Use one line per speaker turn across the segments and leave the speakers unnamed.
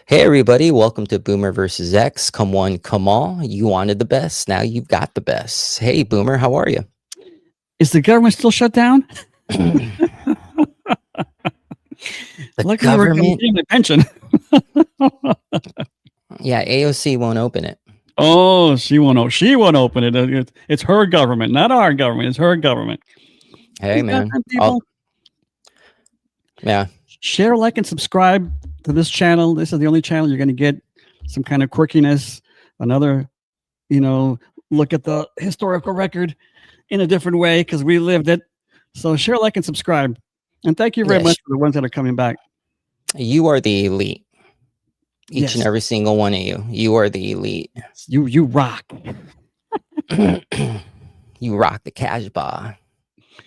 Hey everybody, welcome to Boomer versus X. Come one, come all. You wanted the best, now you've got the best. Hey Boomer, how are you?
Is the government still shut down?
The
Luckily, we're getting
government?
my pension.
Yeah, AOC won't open it.
Oh, she won't open it. It's her government, not our government. It's her government.
Hey man.
People,
yeah.
share, like, and subscribe to this channel. This is the only channel you're going to get some kind of quirkiness, another, look at the historical record in a different way because we lived it. So share, like, and subscribe. And thank you very much for the ones that are coming back.
You are the elite. Each
Yes.
and every single one of you. You are the elite.
You rock.
You rock the cash bar.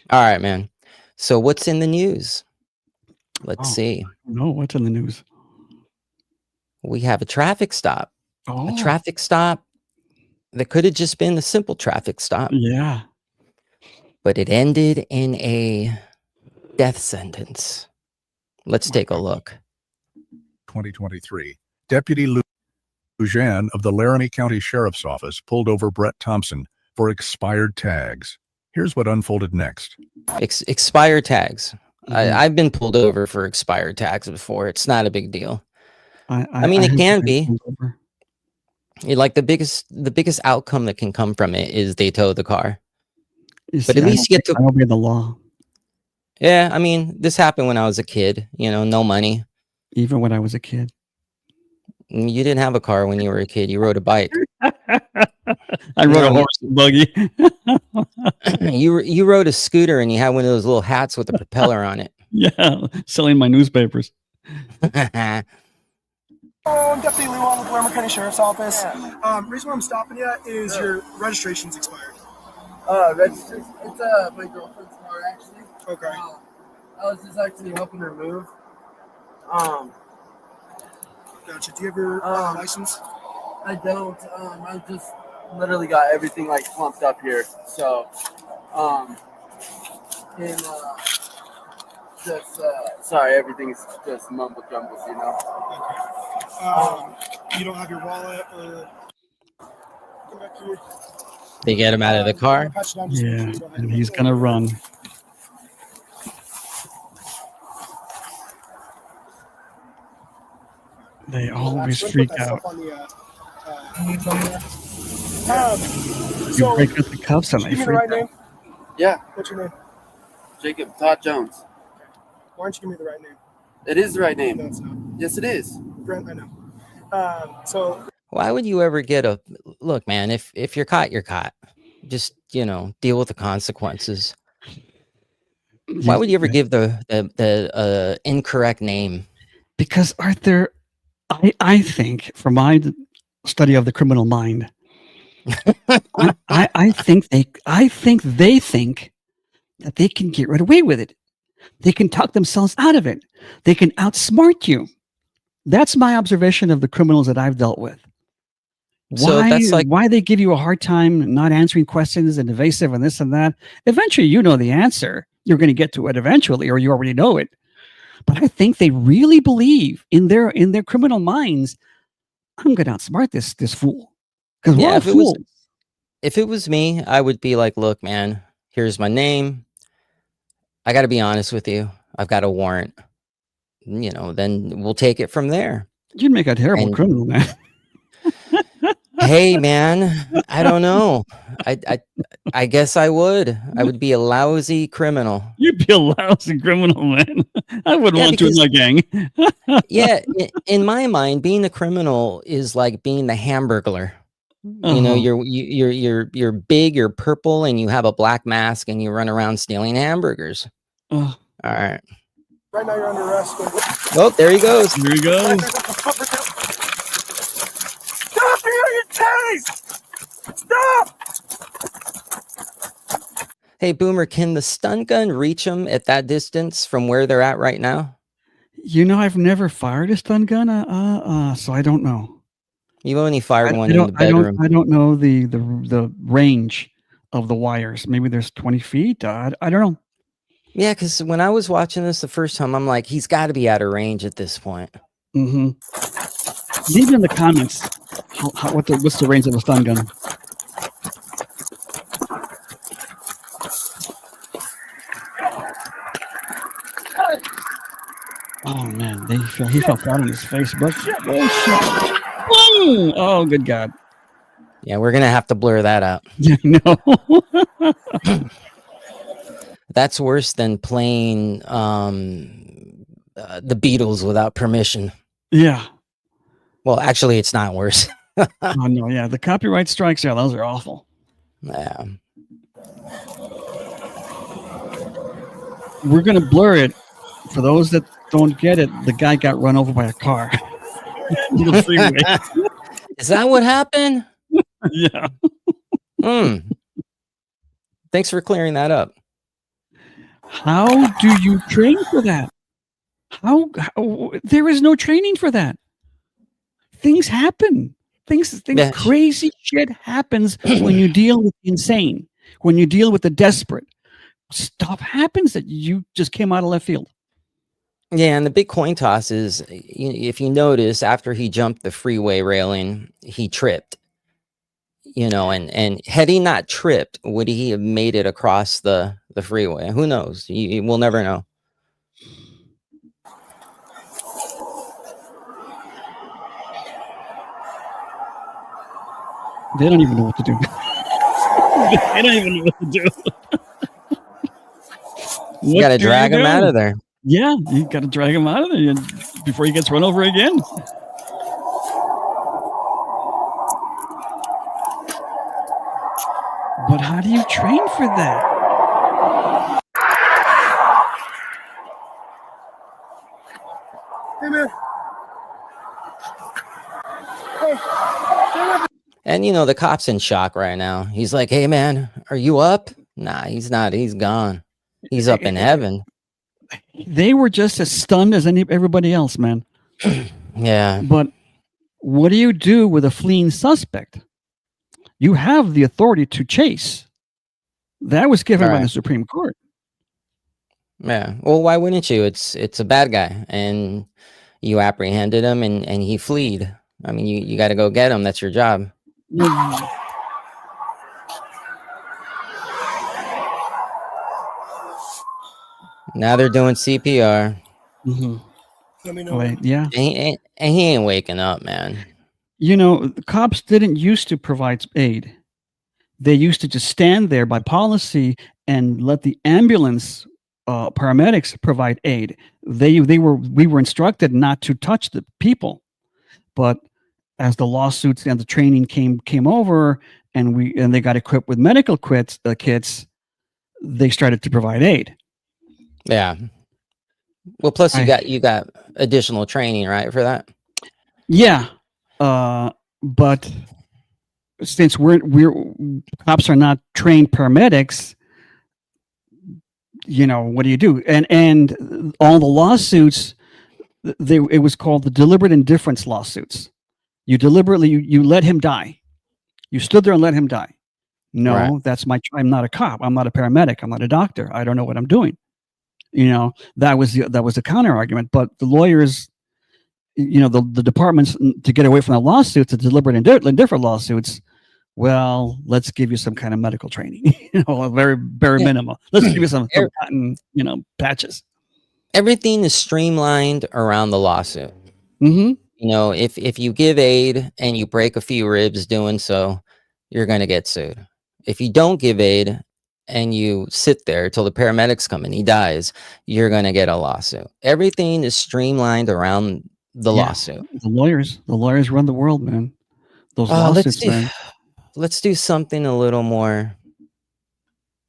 All right, man. So what's in the news? Let's see.
No, what's in the news?
We have a traffic stop.
Oh.
A traffic stop that could have just been a simple traffic stop.
Yeah.
But it ended in a death sentence. Let's take a look.
2023. Deputy Lujan of the Laramie County Sheriff's Office pulled over Brett Thompson for expired tags. Here's what unfolded next.
Expired tags. I've been pulled over for expired tags before. It's not a big deal. I mean, it can be. Like the biggest outcome that can come from it is they tow the car. But at least you get to
obey the law.
Yeah, I mean, this happened when I was a kid. No money.
Even when I was a kid.
You didn't have a car when you were a kid. You rode a bike.
I rode a horse and buggy.
You rode a scooter and you had one of those little hats with a propeller on it.
Yeah, selling my newspapers.
I'm Deputy Lujan with the Laramie County Sheriff's Office. Reason why I'm stopping you is your registration's expired.
Registration? It's my girlfriend's car, actually.
Okay.
I was just actually helping her move.
Gotcha. Do you have your license?
I don't. I just literally got everything like clumped up here. So, sorry, everything's just mumble jumble,
Okay. You don't have your wallet or. Come back here.
They get him out of the car.
Yeah, and he's gonna run. They always freak out. You break up the cuffs and they freak
right name?
Yeah.
What's your name?
Jacob Todd Jones.
Why don't you give me the right name?
It is the right name.
No, it's not.
Yes, it is.
Brent, I know. So.
Why would you ever get a look, man? If you're caught, you're caught. Just deal with the consequences. Why would you ever give the incorrect name?
Because Arthur, I think from my study of the criminal mind, I think they think that they can get right away with it. They can talk themselves out of it. They can outsmart you. That's my observation of the criminals that I've dealt with. Why they give you a hard time not answering questions and evasive and this and that. Eventually, you know the answer. You're going to get to it eventually, or you already know it. But I think they really believe in their criminal minds, I'm going to outsmart this fool. Because we're all fools.
If it was me, I would be like, look, man, here's my name. I got to be honest with you. I've got a warrant. Then we'll take it from there.
You'd make a terrible criminal, man.
Hey, man, I don't know. I guess I would. I would be a lousy criminal.
You'd be a lousy criminal, man. I wouldn't want to in my gang.
Yeah, in my mind, being a criminal is like being the Hamburglar. You're big, you're purple, and you have a black mask, and you run around stealing hamburgers. All right.
Right now, you're under arrest.
Oh, there he goes.
Here he goes.
Stop me on your taste! Stop!
Hey, Boomer, can the stun gun reach them at that distance from where they're at right now?
I've never fired a stun gun, so I don't know.
You've only fired one in the bedroom.
I don't know the range of the wires. Maybe there's 20 feet. I don't know.
Yeah, because when I was watching this the first time, I'm like, he's got to be out of range at this point.
Mm-hmm. Leave in the comments what's the range of a stun gun. Oh man, he fell flat on his face, but oh good God.
Yeah, we're gonna have to blur that out.
Yeah, no.
That's worse than playing the Beatles without permission.
Yeah.
Well, actually, it's not worse.
Oh no, yeah, the copyright strikes, yeah, those are awful.
Yeah.
We're gonna blur it. For those that don't get it, the guy got run over by a car. The freeway.
Is that what happened?
Yeah.
Thanks for clearing that up.
How do you train for that? How there is no training for that. Things happen. Things
Yeah.
Crazy shit happens when you deal with the insane, when you deal with the desperate. Stuff happens that you just came out of left field.
Yeah, and the big coin toss is, if you notice, after he jumped the freeway railing, he tripped. And had he not tripped, would he have made it across the freeway? Who knows? We'll never know.
They don't even know what to do. They don't even know what to do.
You got to drag him out of there.
Yeah, you got to drag him out of there before he gets run over again. But how do you train for that?
Hey, man.
And the cop's in shock right now. He's like, "Hey, man, are you up?" Nah, he's not. He's gone. He's up in heaven.
They were just as stunned as everybody else, man.
Yeah.
But what do you do with a fleeing suspect? You have the authority to chase. That was given by the Supreme Court.
Yeah. Well, why wouldn't you? It's a bad guy, and you apprehended him, and he fled. I mean, you got to go get him. That's your job. Now they're doing CPR.
Mm-hmm.
Let me know.
Wait, yeah.
And he ain't waking up, man.
The cops didn't used to provide aid. They used to just stand there by policy and let the ambulance paramedics provide aid. We were instructed not to touch the people, but as the lawsuits and the training came over, and they got equipped with medical kits, they started to provide aid.
Yeah. Well, plus you got additional training, right, for that?
Yeah. But since we're cops are not trained paramedics, what do you do? And all the lawsuits, it was called the deliberate indifference lawsuits. You deliberately you let him die. You stood there and let him die. No, right. I'm not a cop. I'm not a paramedic. I'm not a doctor. I don't know what I'm doing. That was the counter argument. But the lawyers, the departments, to get away from the lawsuits, the deliberate indifferent lawsuits, well, let's give you some kind of medical training, a very bare minimum. Let's give you some cotton, patches.
Everything is streamlined around the lawsuit.
Mm-hmm.
If you give aid and you break a few ribs doing so, you're going to get sued. If you don't give aid and you sit there till the paramedics come and he dies, you're going to get a lawsuit. Everything is streamlined around the lawsuit.
The lawyers run the world, man. Those lawsuits, man.
Let's do something a little more,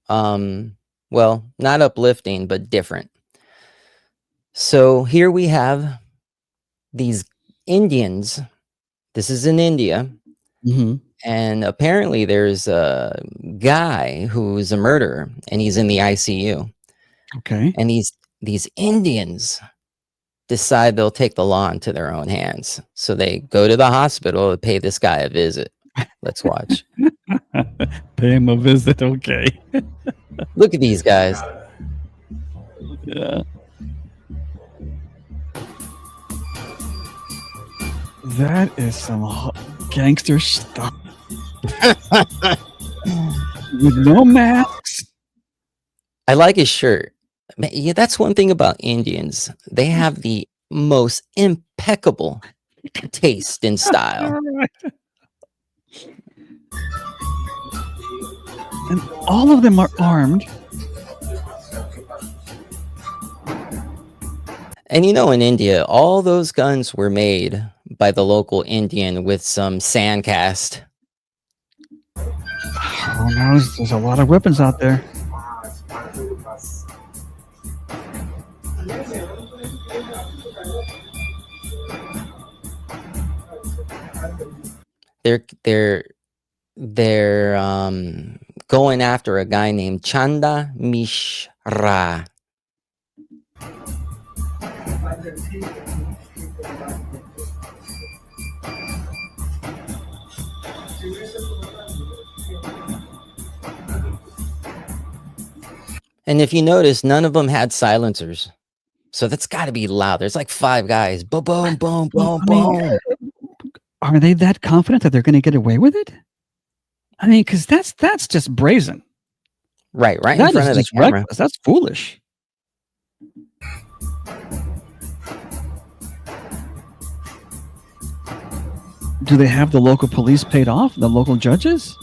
well, not uplifting, but different. So here we have these Indians. This is in India.
Mm-hmm.
And apparently there's a guy who's a murderer and he's in the ICU.
Okay.
And these Indians decide they'll take the law into their own hands. So they go to the hospital to pay this guy a visit. Let's watch.
Pay him a visit. Okay.
Look at these guys.
Yeah. That is some gangster stuff. With no masks.
I like his shirt. Yeah, that's one thing about Indians. They have the most impeccable taste and style.
And all of them are armed.
And you know, in India, all those guns were made by the local Indian with some sand cast.
Who knows? There's a lot of weapons out there.
They're going after a guy named Chanda Mishra. And if you notice, none of them had silencers. So that's got to be loud. There's like 5 guys. Boom, boom, boom, boom, boom.
Are they that confident that they're going to get away with it? I mean, because that's just brazen.
Right in
that
front of the camera.
Reckless. That's foolish. Do they have the local police paid off? The local judges?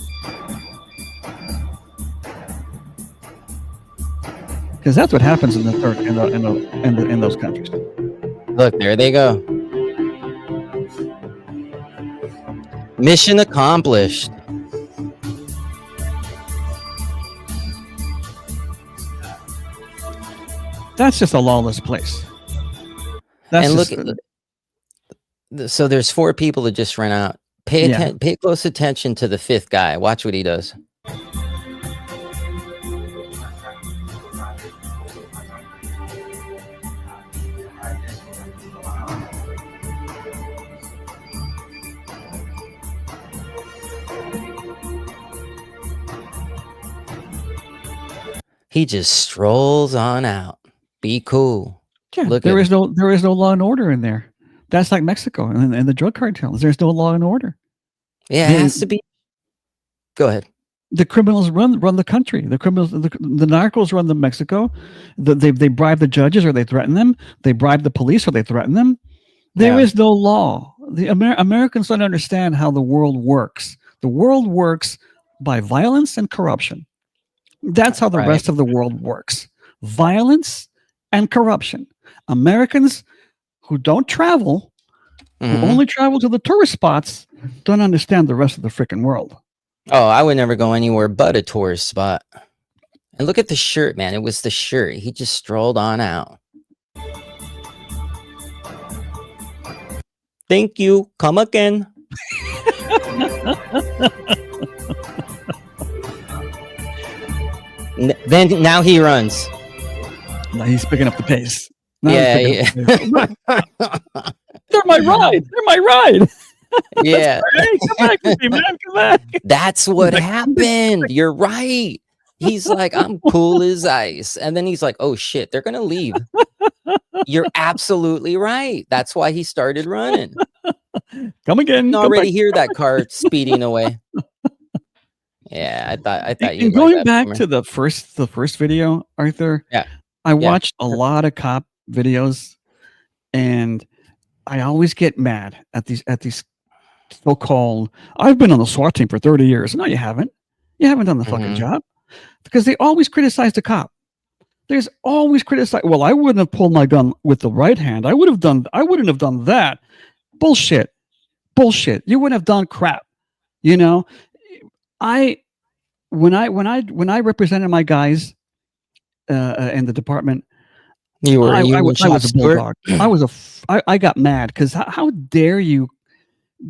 Because that's what happens in the third in those countries.
Look, there they go. Mission accomplished.
That's just a lawless place.
And look at so there's 4 people that just ran out. Pay close attention to the 5th guy. Watch what he does. He just strolls on out. Be cool.
Yeah, there is no law and order in there. That's like Mexico and the drug cartels. There's no law and order.
Yeah, it has to be. Go ahead.
The criminals run the country. The criminals, the narcos run the Mexico. They bribe the judges or they threaten them. They bribe the police or they threaten them. There is no law. The Americans don't understand how the world works. The world works by violence and corruption. That's how the rest of the world works. Violence and corruption. Americans who don't travel, who only travel to the tourist spots, don't understand the rest of the freaking world.
Oh, I would never go anywhere but a tourist spot. And look at the shirt, man. It was the shirt. He just strolled on out. Thank you. Come again. Then now he runs.
Now he's picking up the pace.
Yeah.
They're my ride. They're my ride.
Yeah.
Hey, come back with me, man. Come back.
That's what happened. You're right. He's like, I'm cool as ice. And then he's like, oh shit, they're gonna leave. You're absolutely right. That's why he started running.
Come again.
You can already hear that car speeding away. Yeah, I thought you.
And going back to the first video, Arthur.
Yeah,
I watched a lot of cop videos, and I always get mad at these so-called. I've been on the SWAT team for 30 years. No, you haven't. You haven't done the fucking job, because they always criticize the cop. There's always criticize. Well, I wouldn't have pulled my gun with the right hand. I wouldn't have done that. Bullshit. You wouldn't have done crap. You know. When I represented my guys in the department, I was a bulldog. I got mad because how dare you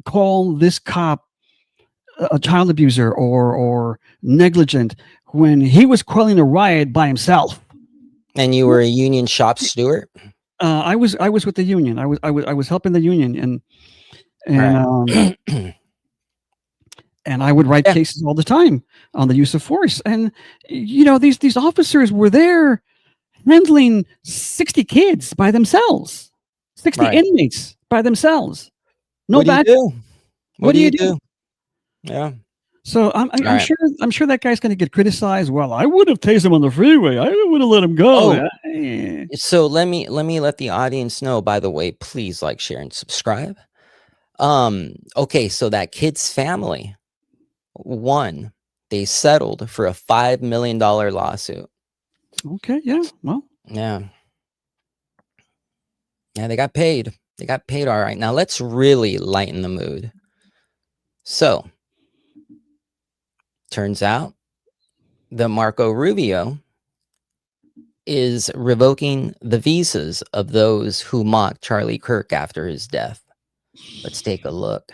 call this cop a child abuser or negligent when he was quelling a riot by himself?
And you were a union shop steward.
I was with the union. I was helping the union and. And I would write cases all the time on the use of force. And, you know, these officers were there handling 60 kids by themselves, 60 inmates by themselves. No back.
What do you do? Yeah.
So I'm sure that guy's going to get criticized. Well, I would have tased him on the freeway. I would have let him go.
So let me let the audience know. By the way, please like, share, and subscribe. Okay, so that kid's family won. They settled for a $5 million lawsuit.
Okay, yeah, well,
yeah, they got paid. They got paid all right. Now let's really lighten the mood. So, turns out that Marco Rubio is revoking the visas of those who mocked Charlie Kirk after his death. Let's take a look.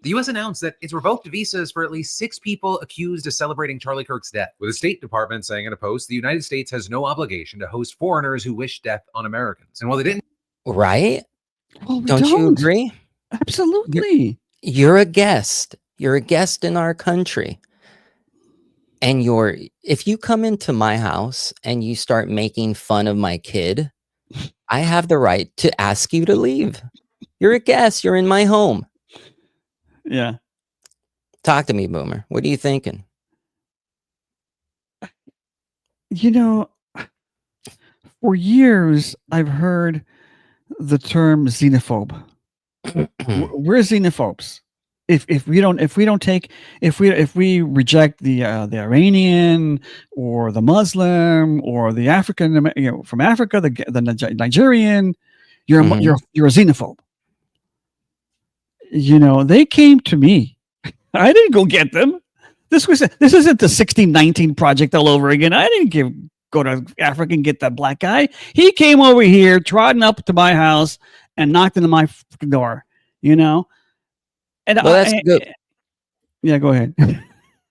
The U.S. announced that it's revoked visas for at least 6 people accused of celebrating Charlie Kirk's death, with the State Department saying in a post, the United States has no obligation to host foreigners who wish death on Americans. And while they didn't...
Right?
Well,
don't you agree?
Absolutely.
You're a guest. You're a guest in our country. And if you come into my house and you start making fun of my kid, I have the right to ask you to leave. You're a guest. You're in my home.
Yeah.
Talk to me, Boomer. What are you thinking?
You know, for years I've heard the term xenophobe. We're xenophobes. If we reject the Iranian or the Muslim or the African, from Africa, the Nigerian, you're a xenophobe. They came to me. I didn't go get them. This isn't the 1619 project all over again. I didn't go to Africa and get that black guy. He came over here, trotting up to my house and knocked into my door. And
well, that's good.
Yeah, go ahead.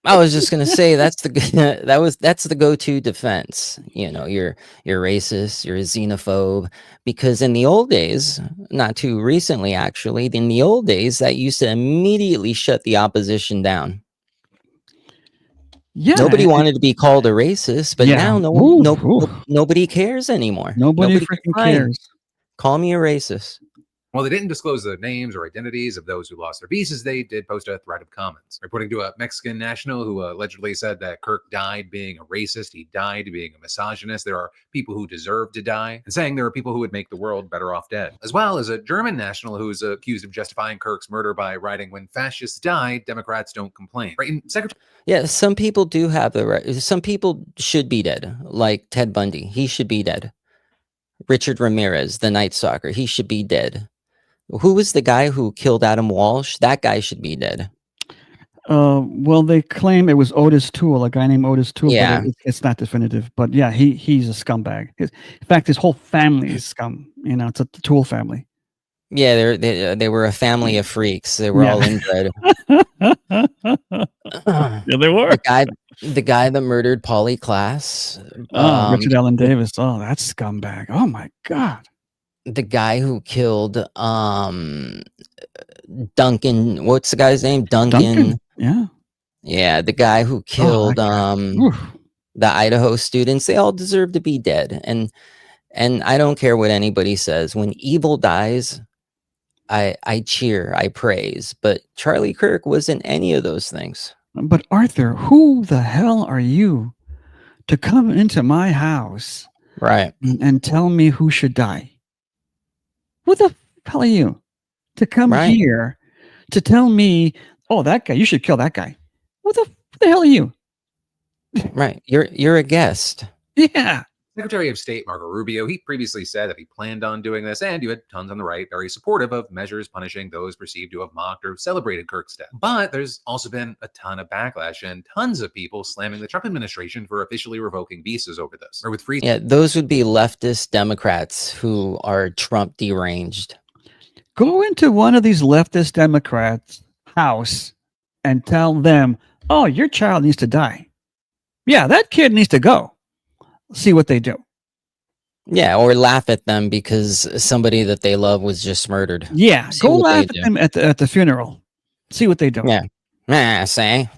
I was just gonna say that's the go-to defense. You're racist, you're a xenophobe, because in the old days, not too recently actually, in the old days, that used to immediately shut the opposition down. Yeah, nobody wanted to be called a racist, but now nobody cares anymore.
Nobody freaking cares.
Call me a racist.
While they didn't disclose the names or identities of those who lost their visas, they did post a thread of comments, reporting to a Mexican national who allegedly said that Kirk died being a racist, he died being a misogynist, there are people who deserve to die, and saying there are people who would make the world better off dead. As well as a German national who's accused of justifying Kirk's murder by writing, when fascists die, Democrats don't complain. Right?
Yeah, some people do have the right. Some people should be dead, like Ted Bundy. He should be dead. Richard Ramirez, the Night Stalker, he should be dead. Who was the guy who killed Adam Walsh? That guy should be dead.
Well, they claim it was Otis Toole, a guy named Otis Toole.
Yeah.
But it's not definitive. But yeah, he's a scumbag. In fact, his whole family is scum. It's the Toole family.
Yeah, they were a family of freaks. They were all inbred.
Yeah, they were.
The guy that murdered Polly Klaas.
Richard Allen Davis. Oh, that scumbag. Oh my God.
The guy who killed Duncan, what's the guy's name? Duncan. Yeah, the guy who killed the Idaho students. They all deserve to be dead. And I don't care what anybody says. When evil dies, I cheer, I praise. But Charlie Kirk wasn't any of those things.
But Arthur, who the hell are you to come into my house,
right,
and tell me who should die? Who the hell are you to come here to tell me, oh, that guy, you should kill that guy? Who the hell are you?
Right. You're a guest.
Yeah.
Secretary of State Marco Rubio, he previously said that he planned on doing this, and you had tons on the right very supportive of measures punishing those perceived to have mocked or celebrated Kirk's death. But there's also been a ton of backlash and tons of people slamming the Trump administration for officially revoking visas over this. Or with free.
Yeah, those would be leftist Democrats who are Trump deranged.
Go into one of these leftist Democrats' house and tell them, oh, your child needs to die. Yeah, that kid needs to go. See what they do.
Yeah, or laugh at them because somebody that they love was just murdered.
Yeah, go laugh at them at the funeral. See what they do.
Yeah, say.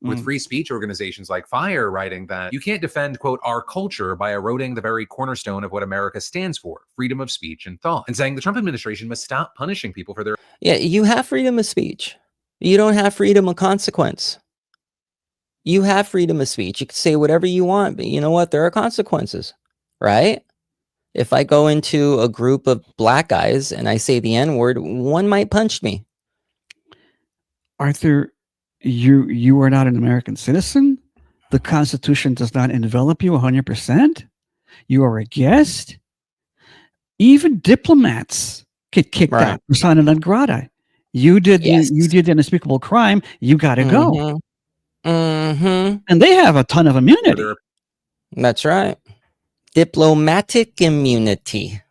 with free speech organizations like FIRE writing that you can't defend, quote, our culture by eroding the very cornerstone of what America stands for, freedom of speech and thought, and saying the Trump administration must stop punishing people for their...
Yeah, you have freedom of speech. You don't have freedom of consequence. You have freedom of speech. You can say whatever you want, but you know what? There are consequences, right? If I go into a group of black guys and I say the N-word, one might punch me.
Arthur, you are not an American citizen. The Constitution does not envelop you 100%. You are a guest. Even diplomats get kicked out. Persona non grata. You did you did an unspeakable crime. You got to go. And they have a ton of immunity.
That's right. Diplomatic immunity.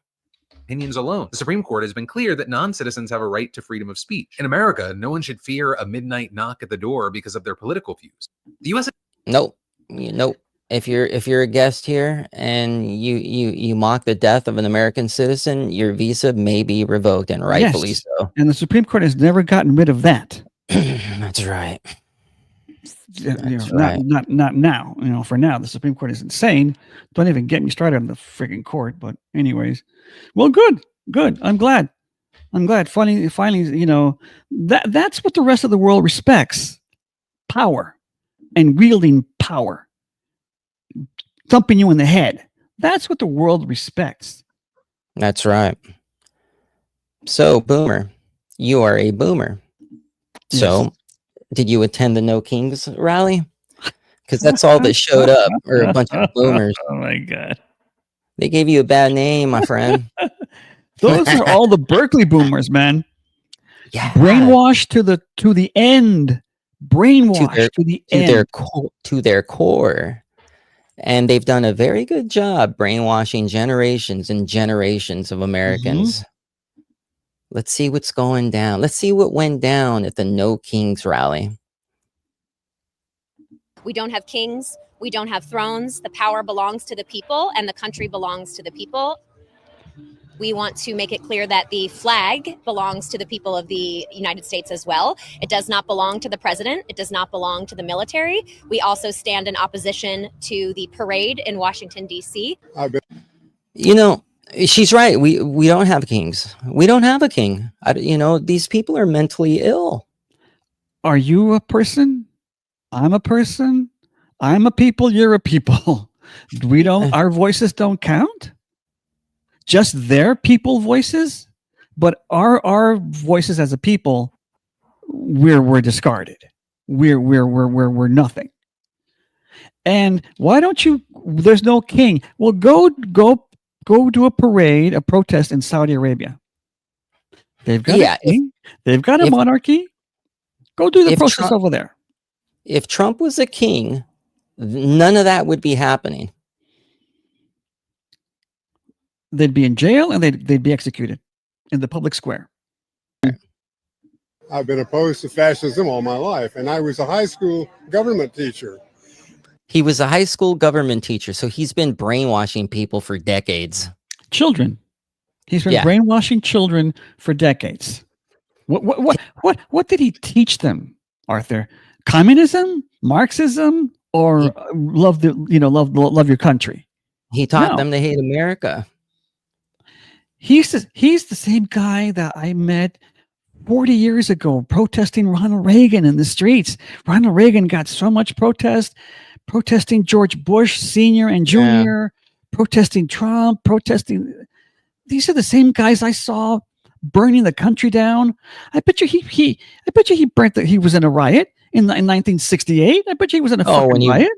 Opinions alone. The Supreme Court has been clear that non-citizens have a right to freedom of speech. In America, no one should fear a midnight knock at the door because of their political views. The U.S.
Nope. Nope. If you're a guest here and you mock the death of an American citizen, your visa may be revoked, and rightfully so.
And the Supreme Court has never gotten rid of that.
That's right.
Not now. For now, the Supreme Court is insane. Don't even get me started on the freaking court. But anyways, well, good. I'm glad. Finally, that's what the rest of the world respects: power and wielding power, thumping you in the head. That's what the world respects.
That's right. So, Boomer, you are a boomer. So. Yes. Did you attend the No Kings rally? Because that's all that showed up, or a bunch of boomers.
Oh my God.
They gave you a bad name, my friend.
Those are all the Berkeley boomers, man.
Yeah.
Brainwashed to the end. Brainwashed
to their core. And they've done a very good job brainwashing generations and generations of Americans. Let's see what's going down. Let's see what went down at the No Kings rally.
We don't have kings. We don't have thrones. The power belongs to the people, and the country belongs to the people. We want to make it clear that the flag belongs to the people of the United States as well. It does not belong to the president. It does not belong to the military. We also stand in opposition to the parade in Washington, D.C.
She's right. We don't have kings. We don't have a king. These people are mentally ill.
Are you a person? I'm a person. I'm a people. You're a people. Our voices don't count. Just their people voices, but our voices as a people, we're discarded. We're nothing. And why don't you? There's no king. Well, go do a parade, a protest in Saudi Arabia. They've got a king. They've got a monarchy. Go do the protest over there.
If Trump was a king, none of that would be happening.
They'd be in jail and they'd be executed in the public square.
I've been opposed to fascism all my life, and I was a high school government teacher.
He was a high school government teacher, so he's been brainwashing people for decades.
Children. He's been brainwashing children for decades. What did he teach them, Arthur? Communism, Marxism, or love your country?
He taught them to hate America.
He's the same guy that I met 40 years ago protesting Ronald Reagan in the streets. Ronald Reagan got so much protesting George Bush Sr. and Jr., protesting Trump, These are the same guys I saw burning the country down. I bet you he burnt he was in a riot in 1968. I bet you he was in a fucking riot.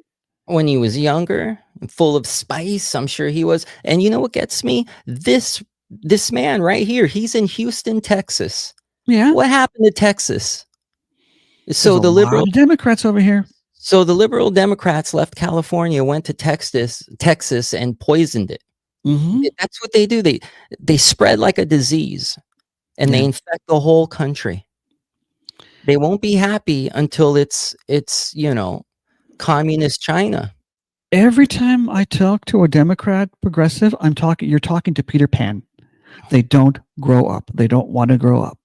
When he was younger and full of spice, I'm sure he was. And you know what gets me? This man right here, he's in Houston, Texas.
Yeah.
What happened to Texas? So the liberal
Democrats over here.
So the liberal Democrats left California, went to Texas and poisoned it.
Mm-hmm.
That's what they do. They spread like a disease and they infect the whole country. They won't be happy until it's communist China.
Every time I talk to a Democrat progressive, you're talking to Peter Pan. They don't grow up. They don't want to grow up.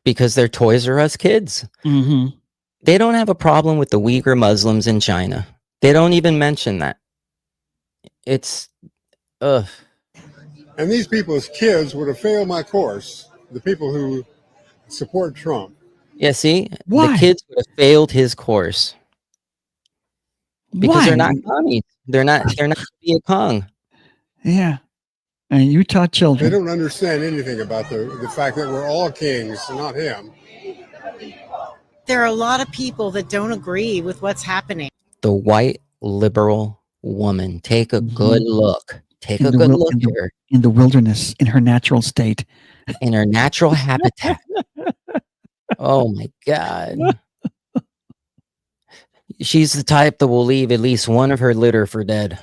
Because they're Toys R Us kids.
Mm-hmm.
They don't have a problem with the Uyghur Muslims in China. They don't even mention that. It's, ugh.
And these people's kids would have failed my course, the people who support Trump.
Yeah, see?
Why?
The kids would have failed his course. Because
Why?
they're not commies. They're not Viet Cong.
Yeah. And you taught
They
children.
don't understand anything about the fact that we're all kings, not him.
There are a lot of people that don't agree with what's happening.
The white liberal woman. Take a good look. Take a good look at her.
In the wilderness, in her natural state.
In her natural habitat. Oh my God. She's the type that will leave at least one of her litter for dead.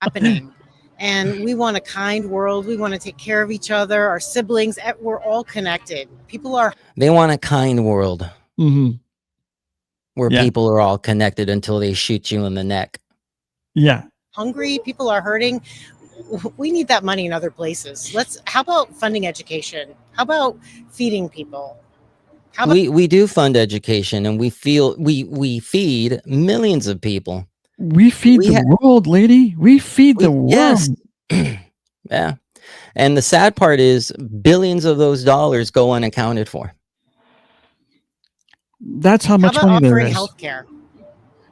Happening. And we want a kind world. We want to take care of each other, our siblings. We're all connected. People are.
They want a kind world where
Yeah.
people are all connected until they shoot you in the neck.
Yeah.
Hungry. People are hurting. We need that money in other places. How about funding education? How about feeding people? How about,
We do fund education, and we feed millions of people.
We feed the world, lady. We feed the world.
Yes. Yeah. And the sad part is billions of those dollars go unaccounted for.
That's how much money there is.
Healthcare?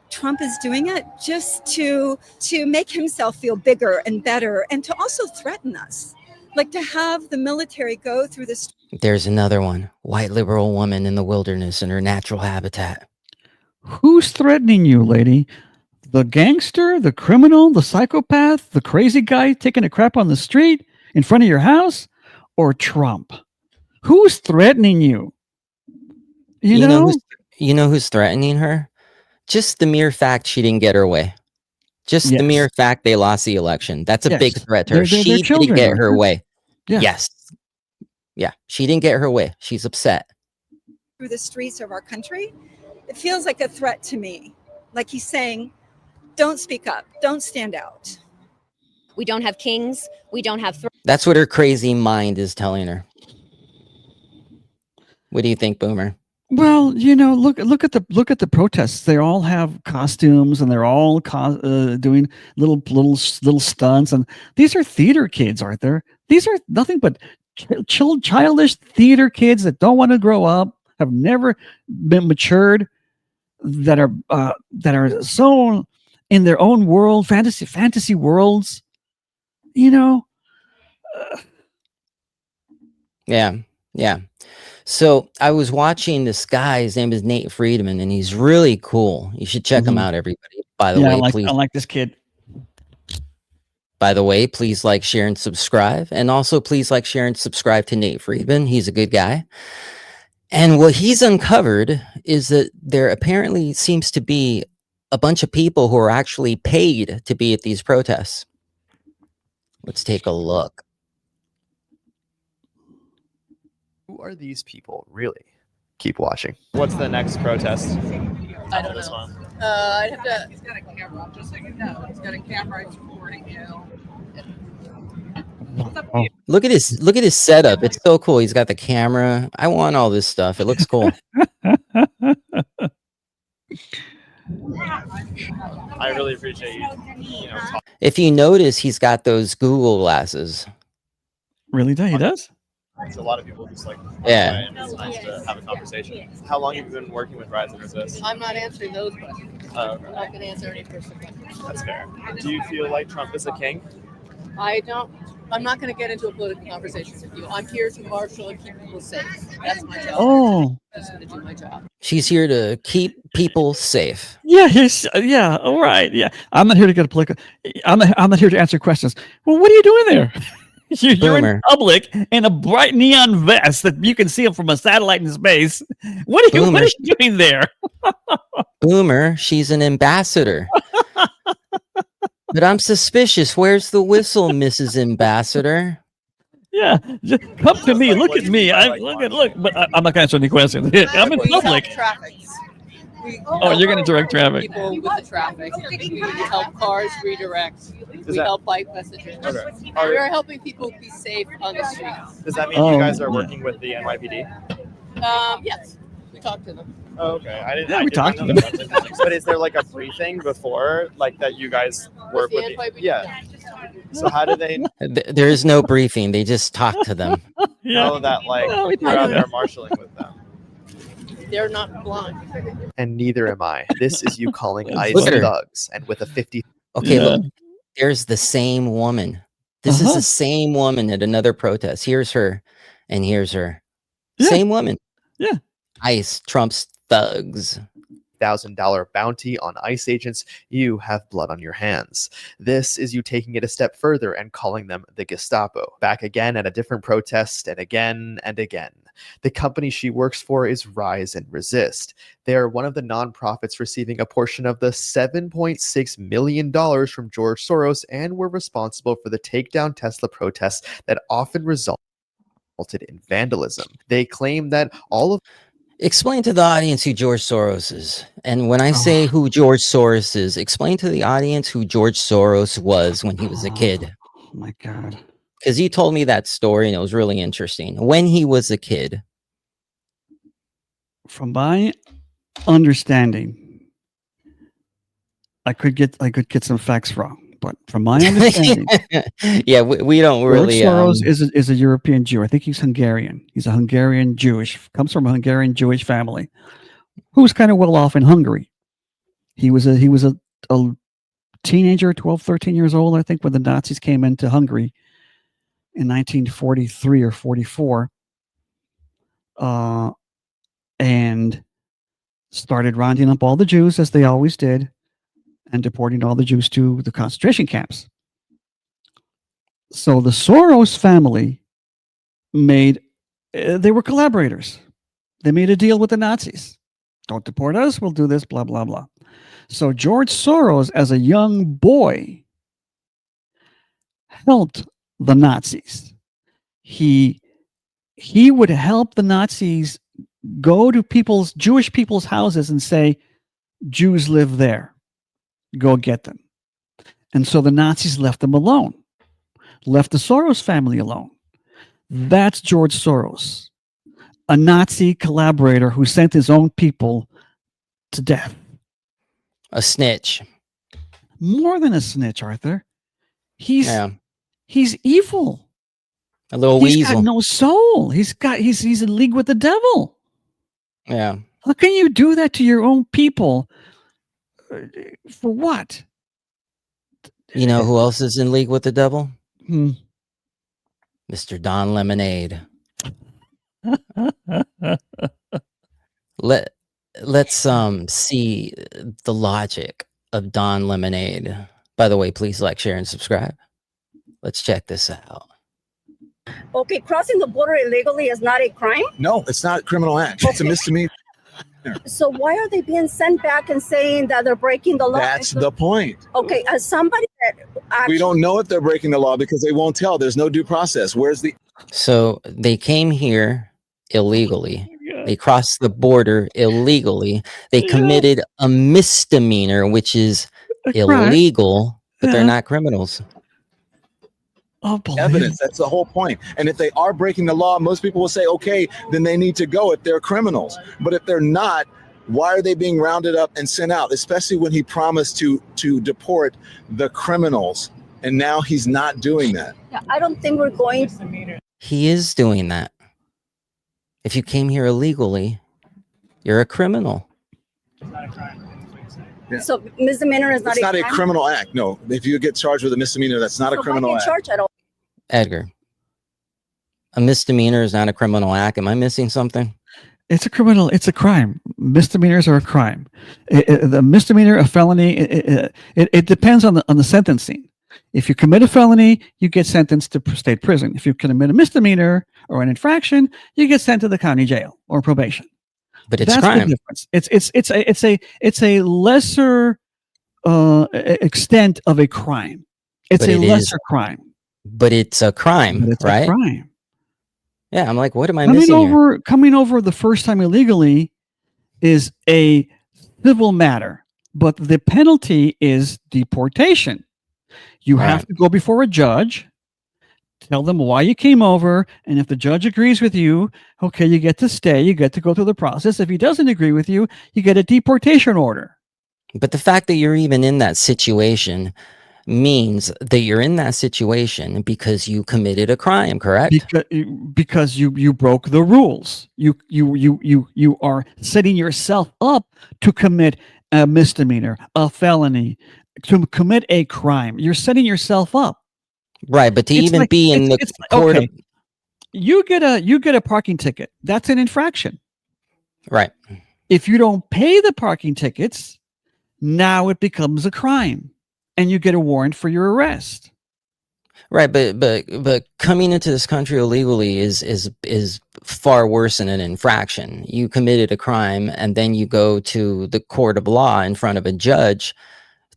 Trump is doing it just to make himself feel bigger and better, and to also threaten us. Like to have the military go through this.
There's another one. White liberal woman in the wilderness in her natural habitat.
Who's threatening you, lady? The gangster, the criminal, the psychopath, the crazy guy taking a crap on the street in front of your house, or Trump? Who's threatening you? You
know who's threatening her? Just the mere fact she didn't get her way. Just the mere fact they lost the election. That's a big threat to her. She didn't get her way.
Yeah.
Yes. Yeah. She didn't get her way. She's upset.
Through the streets of our country, it feels like a threat to me. Like he's saying, don't speak up. Don't stand out.
We don't have kings. We don't have thrones.
That's what her crazy mind is telling her. What do you think, Boomer?
Well, look at the protests. They all have costumes, and they're all doing little stunts. And these are theater kids, aren't there? These are nothing but childish theater kids that don't want to grow up, have never been matured, that are so in their own world, fantasy worlds.
Yeah. So I was watching this guy. His name is Nate Friedman, and he's really cool. You should check him out, everybody. By the way, please.
I like this kid.
By the way, please like, share, and subscribe. And also, please like, share, and subscribe to Nate Friedman. He's a good guy. And what he's uncovered is that there apparently seems to be a bunch of people who are actually paid to be at these protests. Let's take a look.
Who are these people, really? Keep watching. What's the next protest?
I don't know. I'd have to. He's got a camera, just so you know. He's got a camera. He's recording you.
Look at his setup. It's so cool. He's got the camera. I want all this stuff. It looks cool.
I really appreciate you.
If you notice, he's got those Google glasses.
Really? He does?
So a lot of people just like,
yeah.
It's nice to have a conversation. How long have you been working with Rise and Resist?
I'm not answering those questions. I'm not going to answer any personal questions.
That's fair. Do you feel like Trump is a king?
I'm not going to get into a political conversation with you. I'm here to marshal and keep people safe. That's my job.
Oh.
I'm just going to do my job.
She's here to keep people safe.
Yeah. Yeah. All right. Yeah. I'm not here to get a political. I'm not here to answer questions. Well, what are you doing there? You're in public in a bright neon vest that you can see them from a satellite in space. What are you doing there?
Boomer, she's an ambassador. But I'm suspicious. Where's the whistle, Mrs. Ambassador?
Yeah, just come to me. Look at me. Look. But I'm not going to answer any questions. I'm in public. You're going to direct traffic.
People with the traffic. We help cars redirect. We help bike messages.
Okay.
We are helping people be safe on the streets.
Does that mean you guys are working with the NYPD?
Yes. We talked to them.
Oh, okay. I didn't.
Yeah,
I
we
did not
talked
know
to
that about the But is there like a briefing before, like that you guys work with? Yeah. So how do they
There is no briefing. They just talk to them.
know that like you're out there marshaling with them?
They're not blind.
And neither am I. This is you calling ICE
Look at her.
thugs, and with a 50.
Okay, look. There's the same woman. This is the same woman at another protest. Here's her, and here's her.
Yeah.
Same woman.
Yeah.
ICE trumps thugs.
$1,000 bounty on ICE agents, you have blood on your hands. This is you taking it a step further and calling them the Gestapo. Back again at a different protest, and again and again. The company she works for is Rise and Resist. They are one of the nonprofits receiving a portion of the $7.6 million from George Soros and were responsible for the takedown Tesla protests that often resulted in vandalism. They claim that all of
Explain to the audience who George Soros is. And when I say who George Soros is, explain to the audience who George Soros was when he was a kid.
Oh my God.
Because you told me that story and it was really interesting. When he was a kid.
From my understanding, I could get some facts wrong, but from my understanding,
yeah, we don't really.
George Soros is a European Jew. I think he's Hungarian. He's a Hungarian Jewish, comes from a Hungarian Jewish family, who was kind of well off in Hungary. He was a teenager, 12, 13 years old, I think, when the Nazis came into Hungary in 1943 or 44, and started rounding up all the Jews, as they always did, and deporting all the Jews to the concentration camps. So the Soros family they were collaborators. They made a deal with the Nazis. Don't deport us, we'll do this, blah, blah, blah. So George Soros, as a young boy, helped the Nazis. He would help the Nazis go to Jewish people's houses and say, Jews live there. Go get them. And so the Nazis left them alone, left the Soros family alone. That's George Soros, a Nazi collaborator who sent his own people to death.
A snitch.
More than a snitch, Arthur. He's evil.
A little
He's
weasel.
got no soul. He's in league with the devil.
Yeah.
How can you do that to your own people? For what?
You know who else is in league with the devil?
Mr.
Don Lemonade. Let's see the logic of Don Lemonade. By the way, please like, share, and subscribe. Let's check this out.
Okay, crossing the border illegally is not a crime?
No, it's not a criminal act. It's a misdemeanor.
So why are they being sent back and saying that they're breaking the law?
That's the point.
Okay, as somebody that
We don't know if they're breaking the law because they won't tell. There's no due process. Where's the...
So they came here illegally. They crossed the border illegally. They committed a misdemeanor, which is illegal, but they're not criminals.
Evidence. That's the whole point. And if they are breaking the law, most people will say, okay, then they need to go if they're criminals. But if they're not, why are they being rounded up and sent out? Especially when he promised to deport the criminals. And now he's not doing that.
Yeah, I don't think we're going.
He is doing that. If you came here illegally, you're a criminal.
Yeah.
So misdemeanor is not
It's not a
crime?
criminal act. No, if you get charged with a misdemeanor, that's not a criminal act.
Charge at all.
Edgar, a misdemeanor is not a criminal act. Am I missing something?
It's a criminal. It's a crime. Misdemeanors are a crime. The misdemeanor, a felony. It depends on the sentencing. If you commit a felony, you get sentenced to state prison. If you commit a misdemeanor or an infraction, you get sent to the county jail or probation.
But it's
That's
crime.
the difference. It's a lesser extent of a crime. It's
But
a
it
lesser
is-
crime.
But it's a crime,
But it's
right?
a crime.
Yeah, I'm like, what am I missing here?
Coming over the first time illegally is a civil matter, but the penalty is deportation. You have to go before a judge Tell them why you came over, and if the judge agrees with you, okay, you get to stay, you get to go through the process. If he doesn't agree with you, you get a deportation order.
But the fact that you're even in that situation means that you're in that situation because you committed a crime, correct?
Because you broke the rules. You are setting yourself up to commit a misdemeanor, a felony, to commit a crime. You're setting yourself up.
Right, but to even be in the court,
okay, you get a parking ticket. That's an infraction.
Right.
If you don't pay the parking tickets, now it becomes a crime, and you get a warrant for your arrest.
Right, but coming into this country illegally is far worse than an infraction. You committed a crime, and then you go to the court of law in front of a judge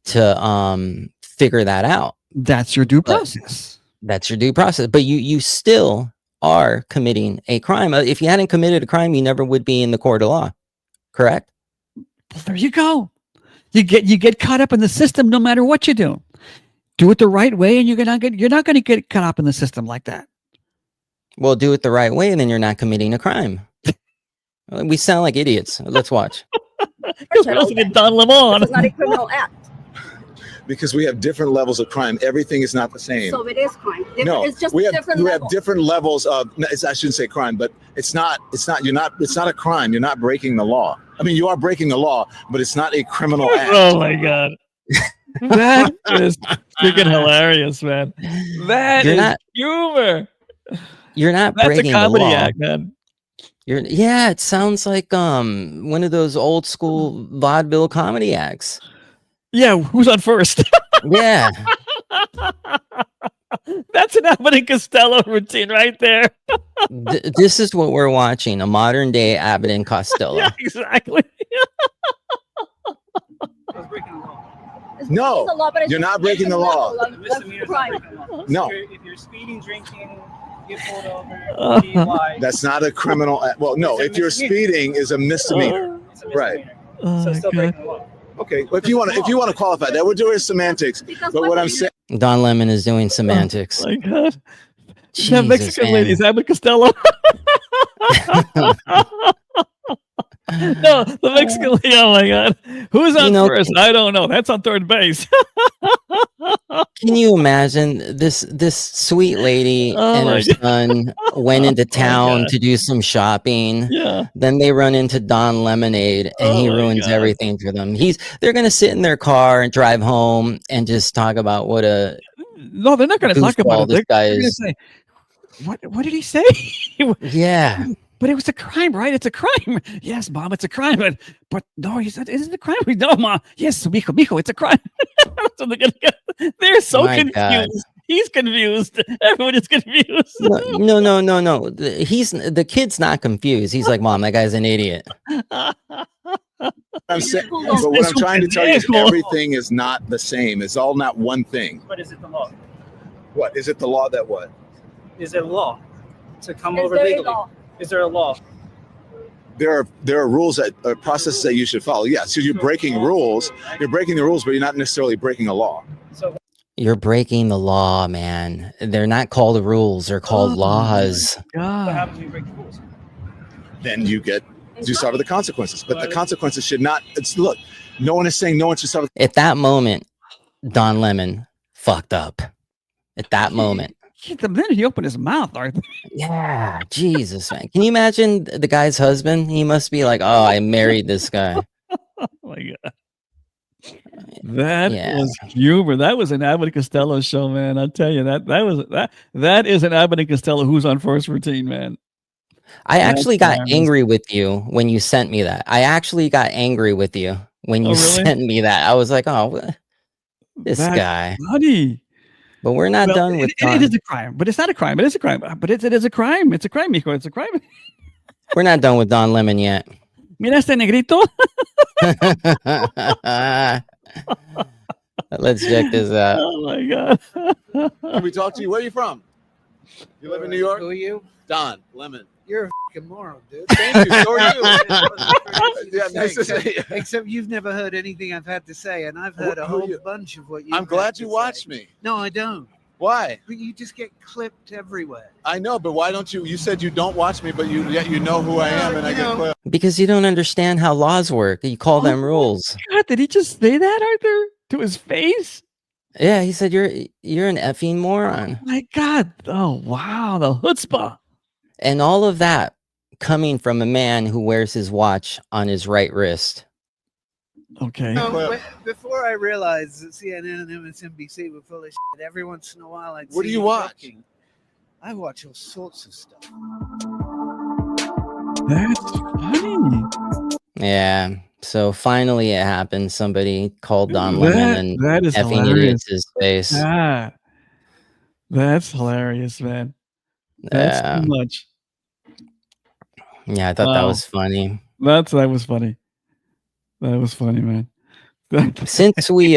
to figure that out.
That's your due process.
That's your due process. But you still are committing a crime. If you hadn't committed a crime, you never would be in the court of law. Correct?
Well, there you go. You get caught up in the system no matter what you do. Do it the right way, and you're not going to get caught up in the system like that.
Well, do it the right way, and then you're not committing a crime. We sound like idiots. Let's watch.
Because we're listening to Don Lemon.
It's not a criminal act.
Because we have different levels of crime. Everything is not the same.
So it is crime.
No,
it's just
we have
different
we
level.
have different levels of. I shouldn't say crime, but it's not a crime. You're not breaking the law. I mean, you are breaking the law, but it's not a criminal act.
Oh my God. That is freaking hilarious, man. That is humor.
You're not
That's
breaking
a comedy
the law.
act, man.
Yeah, it sounds like one of those old school vaudeville comedy acts.
Yeah, who's on first?
Yeah.
That's an Abbott and Costello routine right there.
This is what we're watching, a modern day Abbott and Costello.
Yeah, exactly.
No, you're not breaking the law. No.
If you're speeding, drinking, get pulled over, DUI.
That's not a criminal act. Well, no, if you're speeding is a misdemeanor. Right.
So still breaking the law.
Okay, well, if you want to qualify that, we're doing semantics. But what I'm saying,
Don Lemon is doing semantics.
Oh my God. That
Jesus,
Mexican
man.
lady is Abbott Costello. No, the Mexican lady. Oh my God. Who's on first? I don't know. That's on third base.
Can you imagine this sweet lady and her son went into town to do some shopping.
Yeah.
Then they run into Don Lemonade and he ruins everything for them. They're gonna sit in their car and drive home and just talk about what a
No, they're not gonna talk about it.
this guy
They're gonna
is.
say, what did he say?
Yeah.
But it was a crime, right? It's a crime. Yes, Mom, it's a crime. But no, he said, is it a crime? No, Mom. Yes, mijo, it's a crime. So they're so confused.
God.
He's confused. Everyone is confused.
No. The kid's not confused. He's like, Mom, that guy's an idiot.
I'm saying, but what I'm trying to tell you is everything is not the same. It's all not one thing.
But is it the law?
What is it? The law that what?
Is it a law to come over legally? Is there a law?
There are rules that are processes that you should follow. Yeah, so you're breaking rules. You're breaking the rules, but you're not necessarily breaking a law.
You're breaking the law, man. They're not called rules. They're called laws.
What happens when you break the rules?
Then you suffer the consequences. But the consequences should not. Look, no one is saying no one should suffer.
At that moment, Don Lemon fucked up. At that moment.
The minute he opened his mouth, Arthur.
Yeah, Jesus, man. Can you imagine the guy's husband? He must be like, oh, I married this guy.
Oh my God. That was humor. That was an Abbott and Costello show, man. I'll tell you that is an Abbott and Costello who's on first routine, man.
I actually got angry with you when you sent me that. I actually got angry with you when you sent me that. I was like, oh, this guy.
Funny.
But we're not done with
it is a crime, but it's not a crime. It is a crime, but it is a crime. It's a crime, mijo. It's a crime.
We're not done with Don Lemon yet.
Mira este negrito.
Let's check this out.
Oh my God.
Can we talk to you? Where are you from? You live in New York?
Who are you?
Don Lemon.
You're a fucking moron, dude.
Thank you. So are you. Yeah, nice to see you.
Except you've never heard anything I've had to say, and I've heard a whole bunch of what you.
I'm glad you watched me.
No, I don't.
Why?
But you just get clipped everywhere.
I know, but why don't you? You said you don't watch me, but yet you know who I am, and I get clipped.
Because you don't understand how laws work. You call them rules.
God, did he just say that, Arthur, to his face?
Yeah, he said you're an effing moron.
Oh my God! Oh wow, the chutzpah.
And all of that coming from a man who wears his watch on his right wrist.
Okay.
Before I realized that CNN and MSNBC were full of shit, every once in a while I'd
What
see
do you
it
watch?
talking. I watch all sorts of stuff.
That's funny.
Yeah. So finally it happened. Somebody called Don Lemon and
that is
effing
hilarious.
idiots his face.
Ah, that's hilarious, man. That's too much.
Yeah, I thought that was funny.
That was funny. That was funny, man.
Since we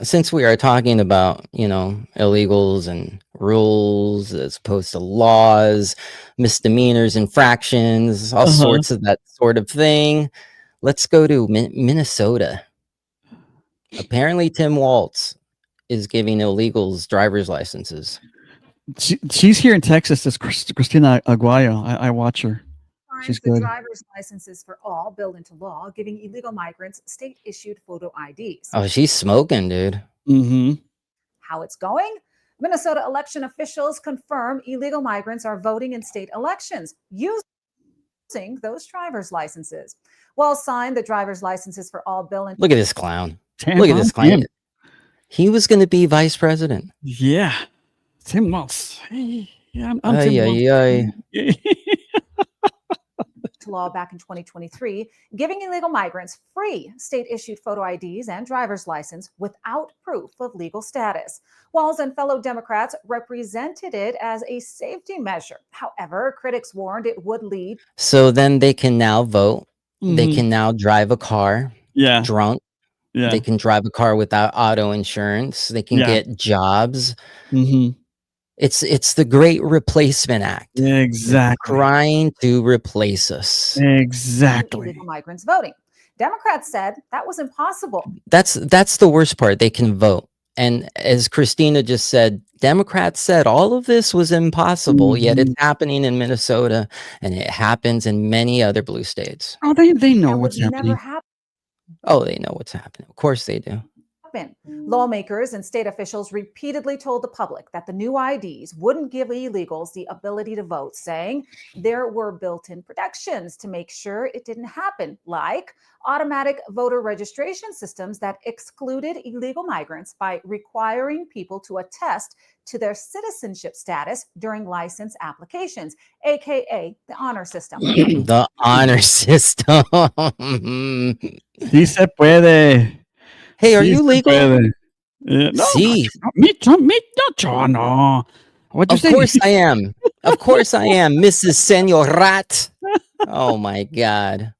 since we are talking about, illegals and rules as opposed to laws, misdemeanors, infractions, all sorts of that sort of thing, let's go to Minnesota. Apparently Tim Walz is giving illegals driver's licenses.
She's here in Texas. It's Christina Aguayo. I watch her. She's
The
good.
driver's licenses for all bill into law, giving illegal migrants state-issued photo IDs.
Oh, she's smoking, dude.
Mm-hmm.
How it's going? Minnesota election officials confirm illegal migrants are voting in state elections using those driver's licenses. Well, signed the driver's licenses for all bill into
Look at this clown.
Damn,
Look at this clown.
damn.
He was going to be vice president.
Yeah. Tim Walz. Hey, yeah, I'm
Ay,
Tim
ay,
Walz.
to law back in 2023, giving illegal migrants free state-issued photo IDs and driver's license without proof of legal status. Walz and fellow Democrats represented it as a safety measure. However, critics warned it would lead.
So then they can now vote. They
Mhm.
can now drive a car drunk.
Yeah.
They can drive a car without auto insurance. They can
Yeah.
get jobs.
Mm-hmm.
It's the Great Replacement Act. They're
Exactly.
trying to replace us.
Exactly.
illegal migrants voting. Democrats said that was impossible.
That's the worst part. They can vote. And as Christina just said, Democrats said all of this was impossible, yet it's happening in Minnesota and it happens in many other blue states.
Oh, they know what's
Never
happening.
happened.
Oh, they know what's happening. Of course they do.
Lawmakers and state officials repeatedly told the public that the new IDs wouldn't give illegals the ability to vote, saying there were built-in protections to make sure it didn't happen, like automatic voter registration systems that excluded illegal migrants by requiring people to attest to their citizenship status during license applications, aka the honor system.
The honor system.
Sí se puede.
Hey, are
Sí
you
se
legal?
puede. Yeah, no,
See,
me, no. What'd you
of
say?
course I am. Of course I am, Mrs. Senorat. Oh my God.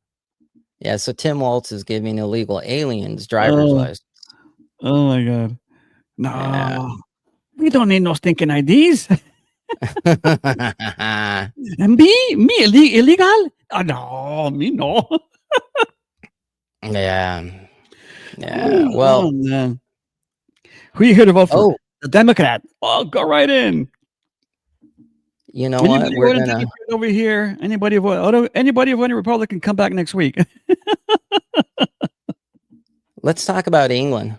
Yeah, so Tim Walz is giving illegal aliens driver's license.
Oh my God. No,
Yeah.
we don't need no stinking IDs.
Yeah.
And me illegal? Oh, no, me no.
Yeah.
Oh,
Well,
man. Who you here to vote for?
oh,
The Democrat. Oh, go right in.
you know what?
Anybody
We're
voting
gonna
Democrat over here? Anybody voting Republican? Come back next week.
let's talk about England.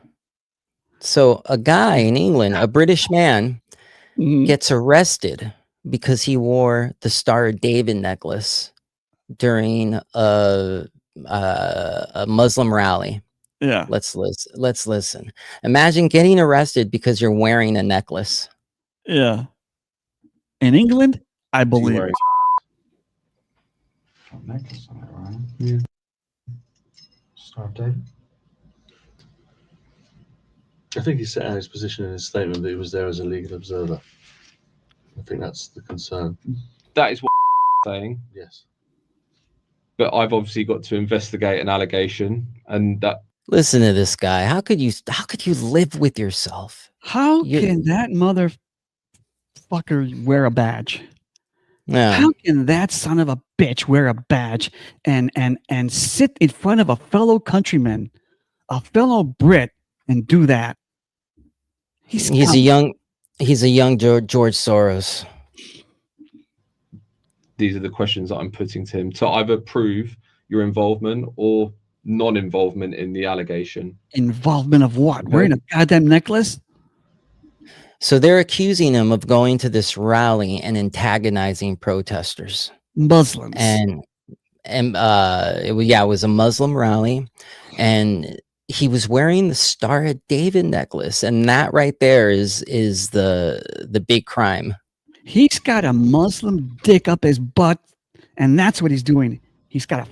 So a guy in England, a British man, gets arrested because he wore the Star of David necklace during a Muslim rally.
Yeah.
Let's listen. Imagine getting arrested because you're wearing a necklace.
Yeah. In England, I believe it.
Necklace on it, right? Yeah. Star of David. I think he set out his position in his statement that he was there as a legal observer. I think that's the concern.
That is what saying.
Yes.
But I've obviously got to investigate an allegation, and that.
Listen to this guy. How could you live with yourself?
How can that motherfucker wear a badge?
Yeah.
How can that son of a bitch wear a badge and sit in front of a fellow countryman, a fellow Brit, and do that?
He's a young George Soros.
These are the questions that I'm putting to him to either prove your involvement or non-involvement in the allegation.
Involvement of what?
Okay.
Wearing a goddamn necklace?
So they're accusing him of going to this rally and antagonizing protesters.
Muslims.
And it was a Muslim rally, and he was wearing the Star of David necklace, and that right there is the big crime.
He's got a Muslim dick up his butt, and that's what he's doing. He's got a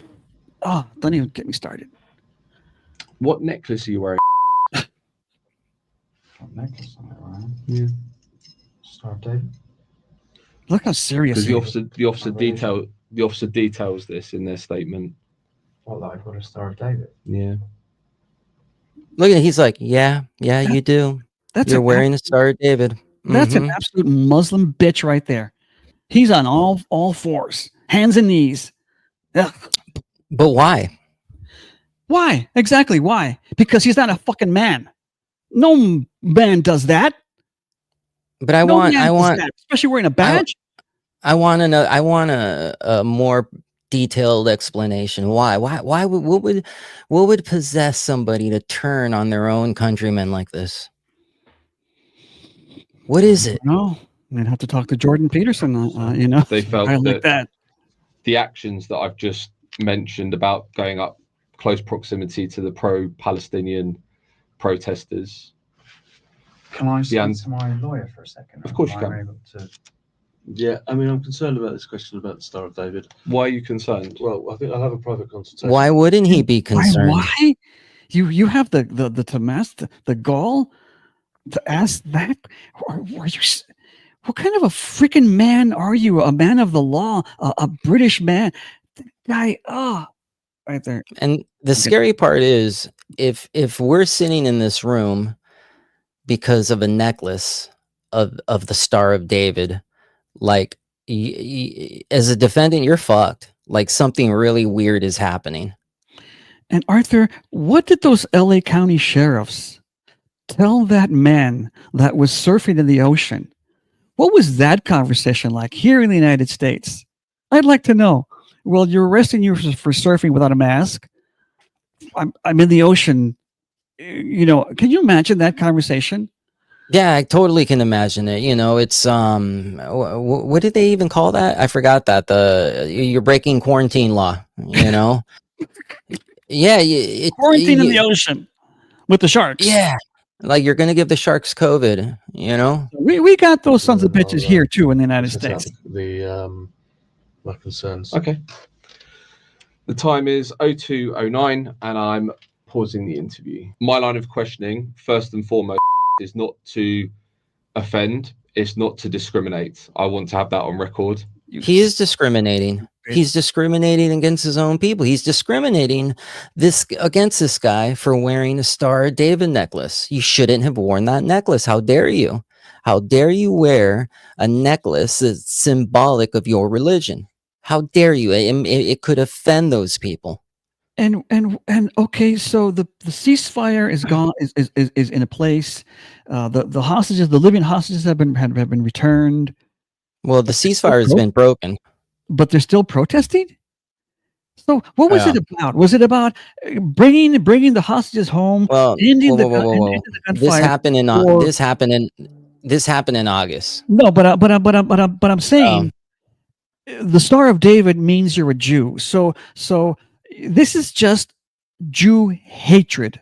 don't even get me started.
What necklace are you wearing?
Necklace on it, right?
Yeah.
Star of David.
Look how serious
Because the officer details this in their statement.
What, like I've got a Star of David?
Yeah.
Look at he's like, yeah, you do. You're wearing the Star of David.
That's an absolute Muslim bitch right there. He's on all fours, hands and knees. Ugh.
But why?
Why? Exactly why? Because he's not a fucking man. No man does that.
But I want,
that, especially wearing a badge.
I want to know. I want a more detailed explanation. Why? What would possess somebody to turn on their own countrymen like this? What is it?
No, I'd have to talk to Jordan Peterson. You know,
They felt
that
the actions that I've just mentioned about going up close proximity to the pro-Palestinian protesters.
Can I speak to my lawyer for a second?
Of course you can.
Yeah, I mean, I'm concerned about this question about the Star of David.
Why are you concerned?
Well, I think I'll have a private consultation.
Why wouldn't he be concerned?
Why? You have the gall to ask that? Are you? What kind of a freaking man are you? A man of the law? A British man? Guy? Right there.
And the scary part is, if we're sitting in this room because of a necklace of the Star of David, like as a defendant, you're fucked. Like something really weird is happening.
And Arthur, what did those LA County sheriffs tell that man that was surfing in the ocean? What was that conversation like here in the United States? I'd like to know. Well, you're arresting you for surfing without a mask. I'm in the ocean. You know, can you imagine that conversation?
Yeah, I totally can imagine it. You know, it's what did they even call that? I forgot that. You're breaking quarantine law. You know. Yeah,
quarantine in the ocean with the sharks.
Yeah, like you're gonna give the sharks COVID. You know.
We got those sons of bitches here too in the United States.
My concerns.
Okay. The time is 02:09, and I'm pausing the interview. My line of questioning, first and foremost, is not to offend. It's not to discriminate. I want to have that on record.
He is discriminating. He's discriminating against his own people. He's discriminating against this guy for wearing a Star of David necklace. You shouldn't have worn that necklace. How dare you? How dare you wear a necklace that's symbolic of your religion? How dare you? It could offend those people.
And okay, so the ceasefire is gone, is in a place. The hostages, the living hostages have been returned.
Well, the ceasefire has been broken,
but they're still protesting. So what was it about? Was it about bringing the hostages home?
Well,
ending the gunfire?
This happened in August.
No, but I'm saying the Star of David means you're a Jew. So this is just Jew hatred.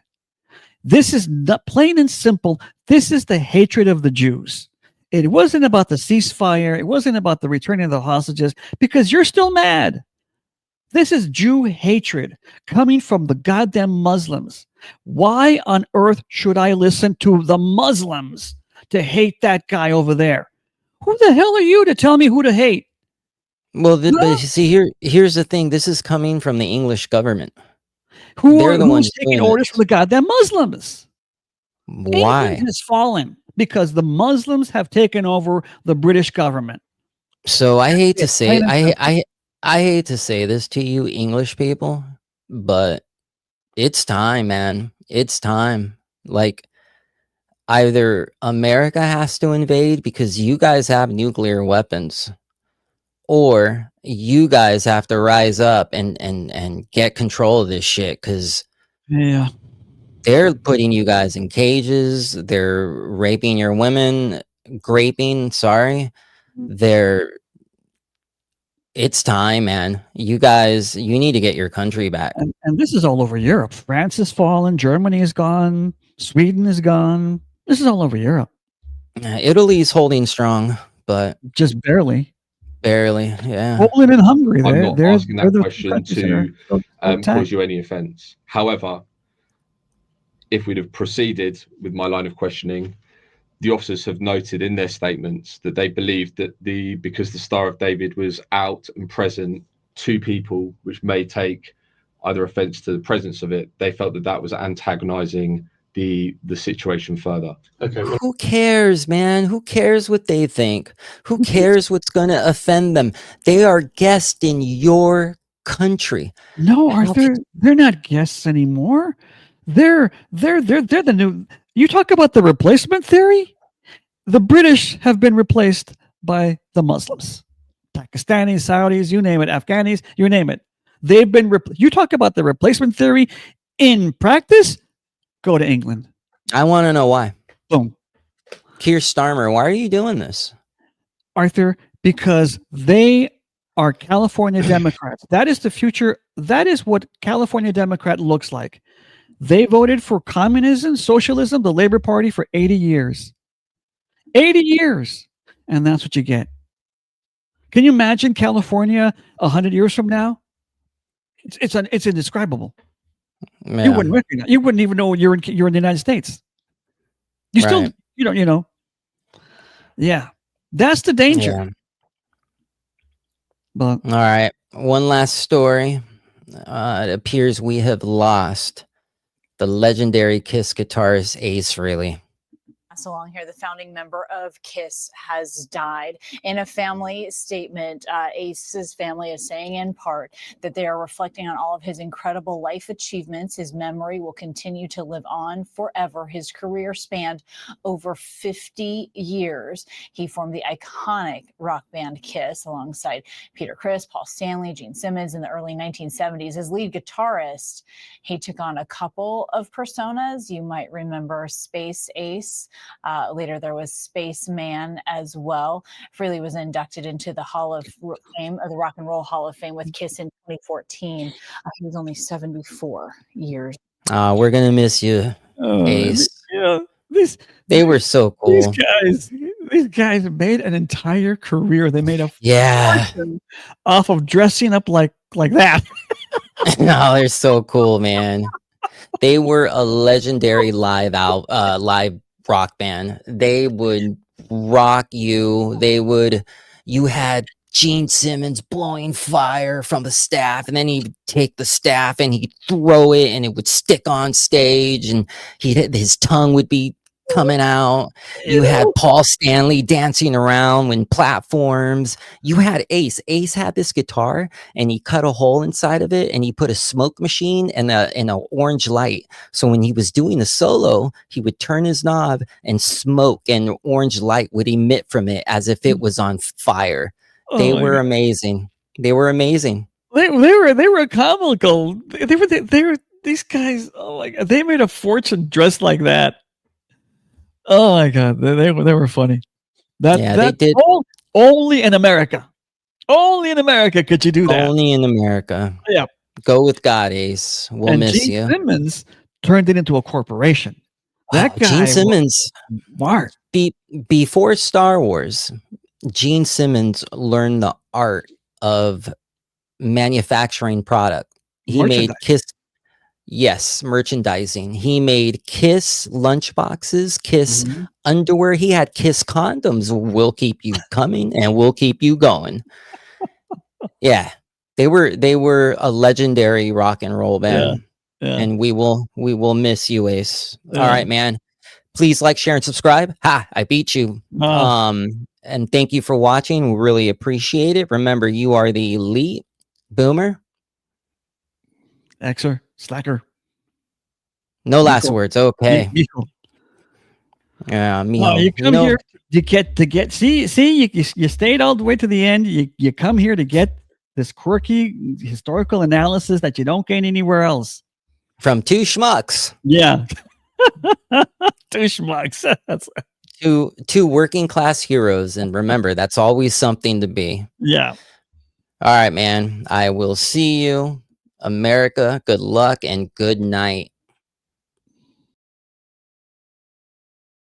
This is not plain and simple. This is the hatred of the Jews. It wasn't about the ceasefire. It wasn't about the returning of the hostages, because you're still mad. This is Jew hatred coming from the goddamn Muslims. Why on earth should I listen to the Muslims to hate that guy over there? Who the hell are you to tell me who to hate?
Well, but you see, here's the thing. This is coming from the English government.
They're the ones taking orders from the goddamn Muslims.
Why?
England has fallen because the Muslims have taken over the British government.
So I hate to say, I hate to say this to you, English people, but it's time, man. It's time. Like, either America has to invade because you guys have nuclear weapons, or you guys have to rise up and get control of this shit, because
yeah,
they're putting you guys in cages, they're raping your women, it's time, man. You guys, you need to get your country back.
And this is all over Europe. France has fallen, Germany is gone, Sweden is gone. This is all over Europe.
Italy's holding strong, but
just barely.
Yeah.
Poland and Hungary,
I'm not asking that question to
attack.
cause you any offense. However, if we'd have proceeded with my line of questioning, the officers have noted in their statements that they believed that because the Star of David was out and present to people, which may take either offense to the presence of it, they felt that that was antagonizing the situation further.
Okay.
Who cares, man? Who cares what they think? Who cares what's going to offend them? They are guests in your country.
No, Arthur, they're not guests anymore. They're the new. You talk about the replacement theory. The British have been replaced by the Muslims, Pakistanis, Saudis, you name it, Afghanis, you name it. They've been. You talk about the replacement theory. In practice, go to England.
I want to know why.
Boom.
Keir Starmer, why are you doing this?
Arthur, because they are California Democrats. That is the future. That is what California Democrat looks like. They voted for communism, socialism, the Labor Party for 80 years. 80 years. And that's what you get. Can you imagine California 100 years from now? It's indescribable.
Yeah.
You wouldn't recognize. You wouldn't even know you're in the United States. You still, you know. Yeah, that's the danger.
Yeah.
But
all right, one last story. It appears we have lost the legendary Kiss guitarist Ace Frehley.
Along here, the founding member of KISS has died. In a family statement, Ace's family is saying in part that they are reflecting on all of his incredible life achievements. His memory will continue to live on forever. His career spanned over 50 years. He formed the iconic rock band KISS alongside Peter Criss, Paul Stanley, Gene Simmons in the early 1970s. As lead guitarist, he took on a couple of personas. You might remember Space Ace. Later, there was Spaceman as well. Frehley was inducted into the Hall of Fame, or the Rock and Roll Hall of Fame, with KISS in 2014. He was only 74 years.
We're gonna miss you, Ace.
Yeah,
they were so cool.
These guys made an entire career. They made a
fortune
off of dressing up like that.
No, they're so cool, man. They were a legendary live rock band. They would rock you. You had Gene Simmons blowing fire from the staff, and then he'd take the staff and he'd throw it and it would stick on stage, and his tongue would be coming out. You had Paul Stanley dancing around when platforms. You had Ace. Ace had this guitar, and he cut a hole inside of it, and he put a smoke machine and an orange light. So when he was doing the solo, he would turn his knob, and smoke and orange light would emit from it as if it was on fire. They were amazing. They were amazing.
They were comical. They were these guys. Oh my God, they made a fortune dressed like that. Oh my God, they were funny. They did. Only in America. Only in America could you do that.
Only in America.
Yeah.
Go with God, Ace. We'll miss
Gene
you.
Simmons turned it into a corporation. That guy,
Gene Simmons,
smart.
Before Star Wars, Gene Simmons learned the art of manufacturing product. He made KISS. Yes, merchandising. He made KISS lunchboxes, KISS underwear. He had KISS condoms. We'll keep you coming and we'll keep you going. Yeah, they were a legendary rock and roll band, and we will miss you, Ace. All right, man. Please like, share, and subscribe. Ha! I beat you. And thank you for watching. We really appreciate it. Remember, you are the elite. Boomer.
Xer. Slacker.
No last words. Okay. Yeah,
No,
mijo.
you come here to get. See, you stayed all the way to the end. You come here to get this quirky historical analysis that you don't gain anywhere else.
From two schmucks.
Yeah. Two schmucks. That's
two working class heroes, and remember, that's always something to be.
Yeah.
All right, man. I will see you. America, good luck and good night.